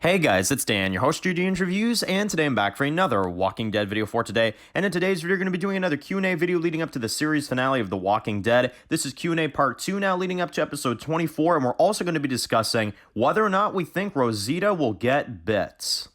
Hey guys, it's Dan, your host of Judean's Reviews, and today I'm back for another Walking Dead video for today. And in today's video, we're going to be doing another Q&A video leading up to the series finale of The Walking Dead. This is Q&A part 2 now, leading up to episode 24, and we're also going to be discussing whether or not we think Rosita will get bits.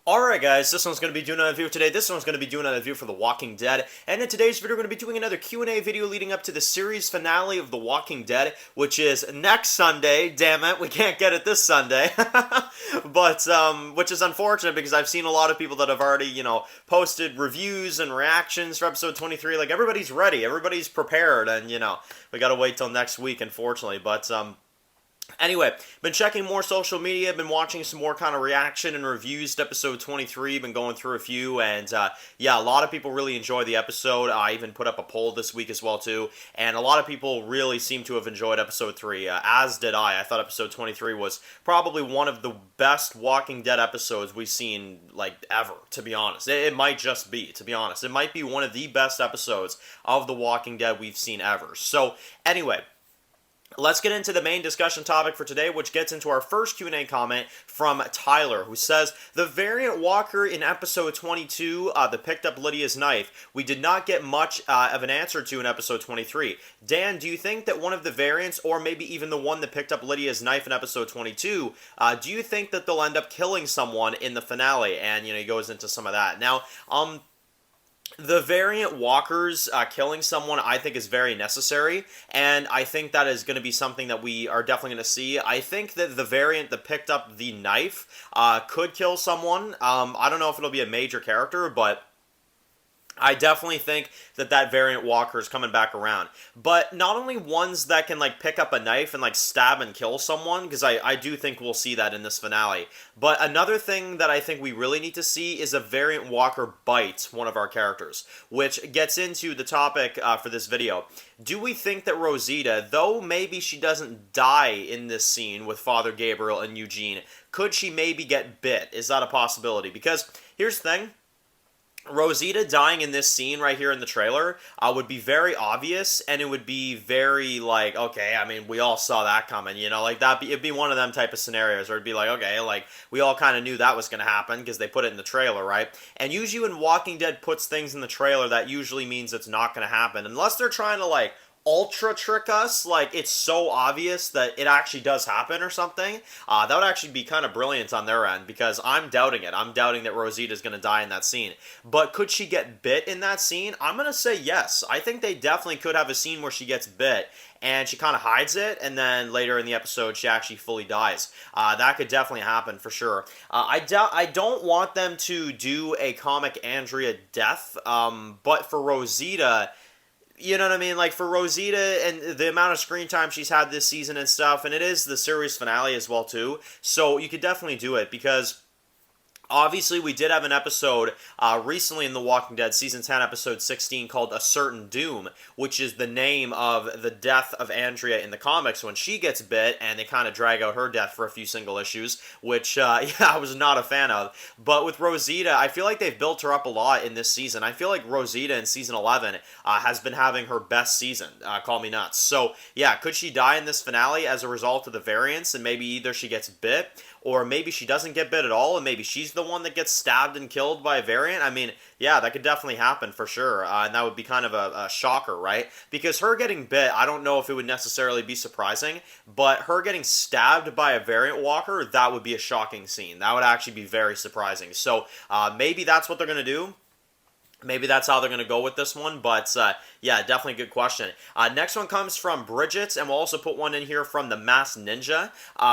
Alright guys, this one's going to be doing another video today. This one's going to be doing another video for The Walking Dead. And in today's video, we're going to be doing another Q&A video leading up to the series finale of The Walking Dead, which is next Sunday. Damn it, we can't get it this Sunday. But, which is unfortunate because I've seen a lot of people that have already, posted reviews and reactions for episode 23. Like, everybody's ready, everybody's prepared, and, we gotta wait till next week, unfortunately. But, anyway, been checking more social media, been watching some more kind of reaction and reviews to episode 23, been going through a few, and yeah, a lot of people really enjoy the episode. I even put up a poll this week as well too, and a lot of people really seem to have enjoyed episode 3, as did I. I thought episode 23 was probably one of the best Walking Dead episodes we've seen, like, ever, to be honest. It might just be, to be honest. It might be one of the best episodes of The Walking Dead we've seen ever. So, anyway, let's get into the main discussion topic for today, which gets into our first Q&A comment from Tyler, who says, the variant walker in episode 22 that picked up Lydia's knife, we did not get much of an answer to in episode 23. Dan, do you think that one of the variants, or maybe even the one that picked up Lydia's knife in episode 22, do you think that they'll end up killing someone in the finale? And, he goes into some of that. Now, the variant walkers killing someone, I think, is very necessary, and I think that is going to be something that we are definitely going to see. I think that the variant that picked up the knife could kill someone. I don't know if it'll be a major character, but I definitely think that that variant walker is coming back around. But not only ones that can, like, pick up a knife and, like, stab and kill someone, because I do think we'll see that in this finale. But another thing that I think we really need to see is a variant walker bite one of our characters, which gets into the topic for this video. Do we think that Rosita, though maybe she doesn't die in this scene with Father Gabriel and Eugene, could she maybe get bit? Is that a possibility? Because here's the thing. Rosita dying in this scene right here in the trailer would be very obvious, and it would be very, like, okay, I mean, we all saw that coming, like, it'd be one of them type of scenarios where it'd be like, okay, like, we all kind of knew that was going to happen because they put it in the trailer, right? And usually when Walking Dead puts things in the trailer, that usually means it's not going to happen, unless they're trying to, like, ultra trick us, like it's so obvious that it actually does happen or something. That would actually be kind of brilliant on their end, because I'm doubting it. I'm doubting that Rosita's going to die in that scene. But could she get bit in that scene? I'm going to say yes. I think they definitely could have a scene where she gets bit and she kind of hides it, and then later in the episode she actually fully dies. That could definitely happen for sure. I don't want them to do a comic Andrea death, but for Rosita, you know what I mean? Like, for Rosita and the amount of screen time she's had this season and stuff, and it is the series finale as well, too. So you could definitely do it, because obviously, we did have an episode recently in The Walking Dead, Season 10, Episode 16, called A Certain Doom, which is the name of the death of Andrea in the comics when she gets bit, and they kind of drag out her death for a few single issues, which, yeah, I was not a fan of. But with Rosita, I feel like they've built her up a lot in this season. I feel like Rosita in Season 11 has been having her best season, call me nuts. So, yeah, could she die in this finale as a result of the variants, and maybe either she gets bit, or maybe she doesn't get bit at all, and maybe she's the one that gets stabbed and killed by a variant? I mean, yeah, that could definitely happen for sure, and that would be kind of a shocker, right? Because her getting bit, I don't know if it would necessarily be surprising, but her getting stabbed by a variant walker, that would be a shocking scene. That would actually be very surprising. So maybe that's what they're going to do. Maybe that's how they're going to go with this one, but yeah, definitely a good question. Next one comes from Bridget, and we'll also put one in here from the Masked Ninja,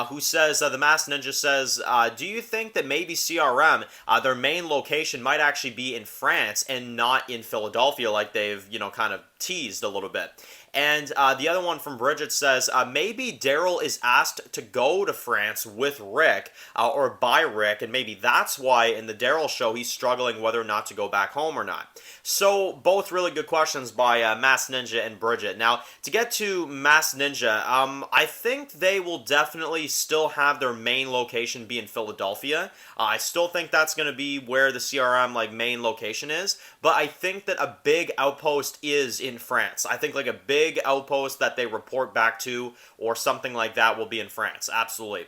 who says, the Masked Ninja says, do you think that maybe CRM, their main location might actually be in France and not in Philadelphia, like they've, kind of teased a little bit? And the other one from Bridget says, maybe Daryl is asked to go to France with Rick, or by Rick, and maybe that's why in the Daryl show he's struggling whether or not to go back home or not. So, both really good questions by Mass Ninja and Bridget. Now, to get to Mass Ninja, I think they will definitely still have their main location be in Philadelphia. I still think that's going to be where the CRM main location is, but I think that a big outpost is in France. I think a big outpost that they report back to or something like that will be in France. Absolutely.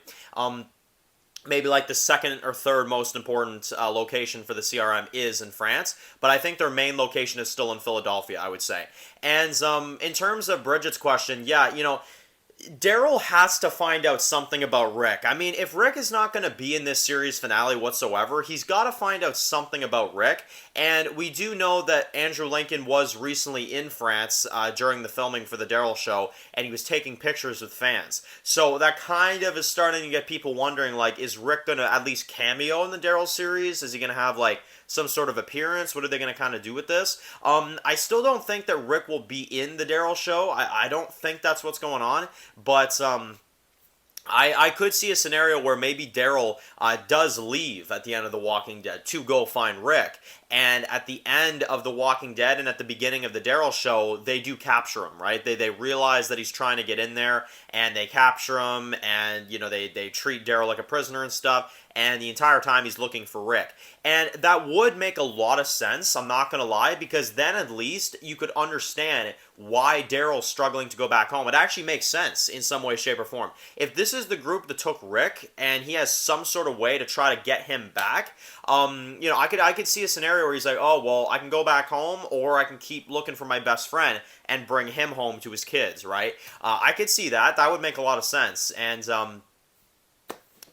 Maybe the second or third most important location for the CRM is in France, but I think their main location is still in Philadelphia, I would say. And in terms of Bridget's question, yeah, Daryl has to find out something about Rick. I mean, if Rick is not going to be in this series finale whatsoever, he's got to find out something about Rick. And we do know that Andrew Lincoln was recently in France during the filming for the Daryl show, and he was taking pictures with fans. So that kind of is starting to get people wondering, is Rick going to at least cameo in the Daryl series? Is he going to have, some sort of appearance? What are they going to kind of do with this? I still don't think that Rick will be in the Daryl show. I don't think that's what's going on. But I could see a scenario where maybe Daryl does leave at the end of The Walking Dead to go find Rick. And at the end of The Walking Dead and at the beginning of the Daryl show, they do capture him, right? They realize that he's trying to get in there, and they capture him, and, they treat Daryl like a prisoner and stuff. And the entire time he's looking for Rick. And that would make a lot of sense, I'm not going to lie, because then at least you could understand why Daryl's struggling to go back home. It actually makes sense in some way, shape, or form. If this is the group that took Rick, and he has some sort of way to try to get him back, I could see a scenario where he's like, oh, well, I can go back home, or I can keep looking for my best friend and bring him home to his kids, right? I could see that. That would make a lot of sense. And,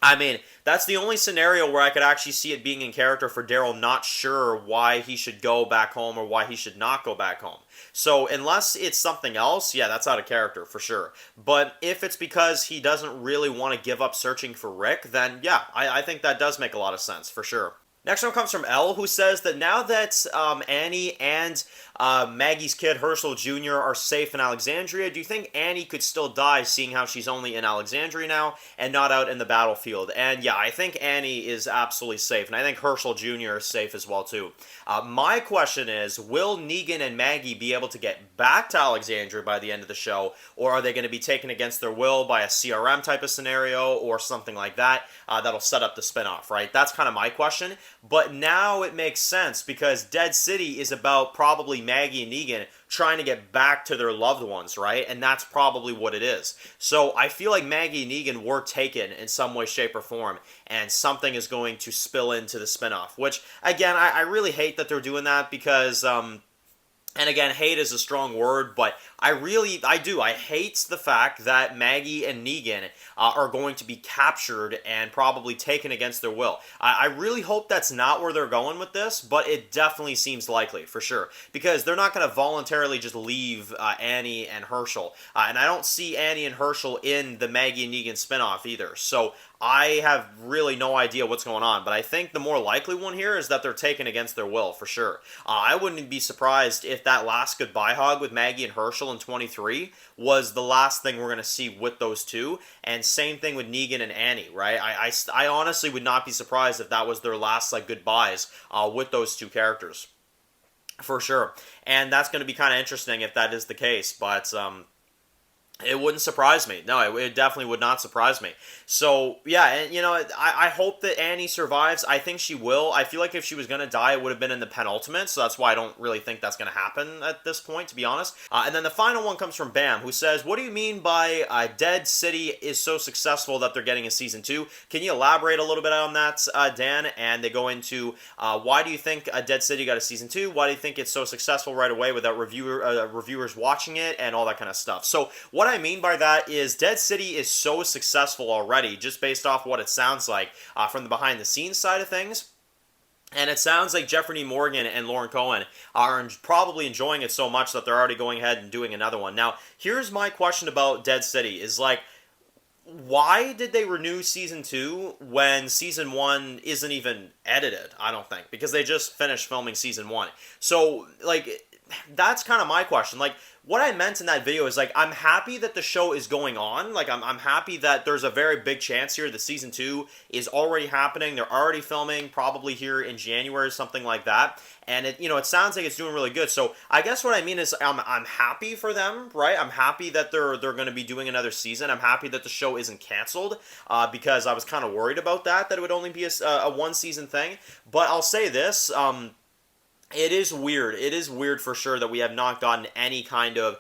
I mean, that's the only scenario where I could actually see it being in character for Daryl not sure why he should go back home or why he should not go back home. So unless it's something else, yeah, that's out of character for sure. But if it's because he doesn't really want to give up searching for Rick, then yeah, I think that does make a lot of sense for sure. Next one comes from Elle, who says that now that Annie and Maggie's kid, Herschel Jr., are safe in Alexandria, do you think Annie could still die, seeing how she's only in Alexandria now and not out in the battlefield? And yeah, I think Annie is absolutely safe, and I think Herschel Jr. is safe as well, too. My question is, will Negan and Maggie be able to get back to Alexandria by the end of the show, or are they going to be taken against their will by a CRM type of scenario or something like that that'll set up the spinoff, right? That's kind of my question. But now it makes sense because Dead City is about probably Maggie and Negan trying to get back to their loved ones, right? And that's probably what it is. So I feel like Maggie and Negan were taken in some way, shape, or form, and something is going to spill into the spinoff, which, again, I really hate that they're doing that because, and again, hate is a strong word, but I hate the fact that Maggie and Negan are going to be captured and probably taken against their will. I really hope that's not where they're going with this, but it definitely seems likely, for sure. Because they're not going to voluntarily just leave Annie and Herschel. And I don't see Annie and Herschel in the Maggie and Negan spinoff either. So I have really no idea what's going on, but I think the more likely one here is that they're taken against their will, for sure. I wouldn't be surprised if that last goodbye hug with Maggie and Herschel in 23 was the last thing we're going to see with those two, and same thing with Negan and Annie, right? I honestly would not be surprised if that was their last goodbyes with those two characters, for sure. And that's going to be kind of interesting if that is the case, but it wouldn't surprise me. No, it definitely would not surprise me. So, yeah, and, I hope that Annie survives. I think she will. I feel like if she was going to die, it would have been in the penultimate, so that's why I don't really think that's going to happen at this point, to be honest. And then the final one comes from Bam, who says, what do you mean by Dead City is so successful that they're getting a Season 2? Can you elaborate a little bit on that, Dan? And they go into, why do you think Dead City got a Season 2? Why do you think it's so successful right away without reviewers watching it and all that kind of stuff? So, what I mean by that is Dead City is so successful already, just based off what it sounds like from the behind-the-scenes side of things. And it sounds like Jeffrey D. Morgan and Lauren Cohen are probably enjoying it so much that they're already going ahead and doing another one. Now, here's my question about Dead City, is why did they renew Season 2 when Season 1 isn't even edited, I don't think, because they just finished filming Season 1. So, that's kind of my question. Like, what I meant in that video is, like, I'm happy that the show is going on. Like, I'm happy that there's a very big chance here that season 2 is already happening. They're already filming, probably here in January, something like that. And it sounds like it's doing really good. So I guess what I mean is, I'm happy for them, right? I'm happy that they're going to be doing another season. I'm happy that the show isn't canceled, because I was kind of worried about that it would only be a one season thing. But I'll say this. It is weird. It is weird for sure that we have not gotten any kind of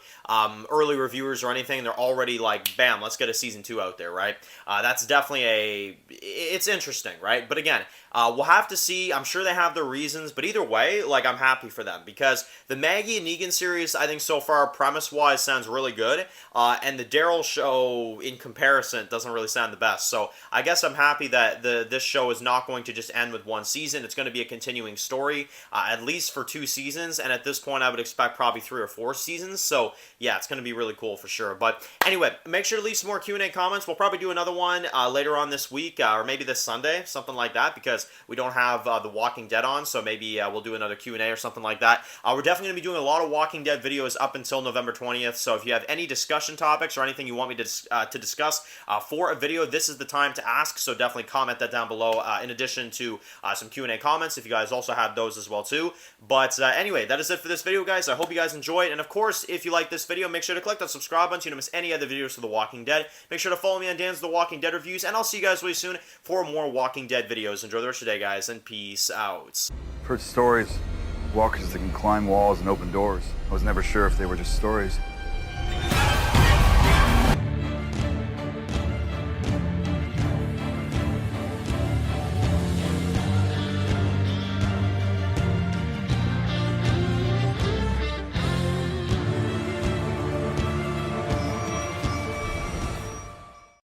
early reviewers or anything. They're already like, bam, let's get a season 2 out there, right? That's definitely it's interesting, right? But again, we'll have to see. I'm sure they have their reasons, but either way, like, I'm happy for them because the Maggie and Negan series, I think so far, premise-wise, sounds really good. And the Daryl show, in comparison, doesn't really sound the best. So I guess I'm happy that this show is not going to just end with one season. It's going to be a continuing story, at least for 2 seasons. And at this point, I would expect probably 3 or 4 seasons. So yeah, it's going to be really cool for sure. But anyway, make sure to leave some more Q&A comments. We'll probably do another one later on this week, or maybe this Sunday, something like that, because we don't have The Walking Dead on, so maybe we'll do another Q&A or something like that. We're definitely going to be doing a lot of Walking Dead videos up until November 20th, so if you have any discussion topics or anything you want me to discuss for a video, this is the time to ask, so definitely comment that down below, in addition to some Q&A comments, if you guys also have those as well too. But anyway, that is it for this video, guys. I hope you guys enjoyed, and of course, if you like this video, make sure to click that subscribe button so you don't miss any other videos for The Walking Dead. Make sure to follow me on Dan's The Walking Dead reviews, and I'll see you guys really soon for more Walking Dead videos. Enjoy the rest of your day, guys, and peace out. I've heard stories. Walkers that can climb walls and open doors. I was never sure if they were just stories.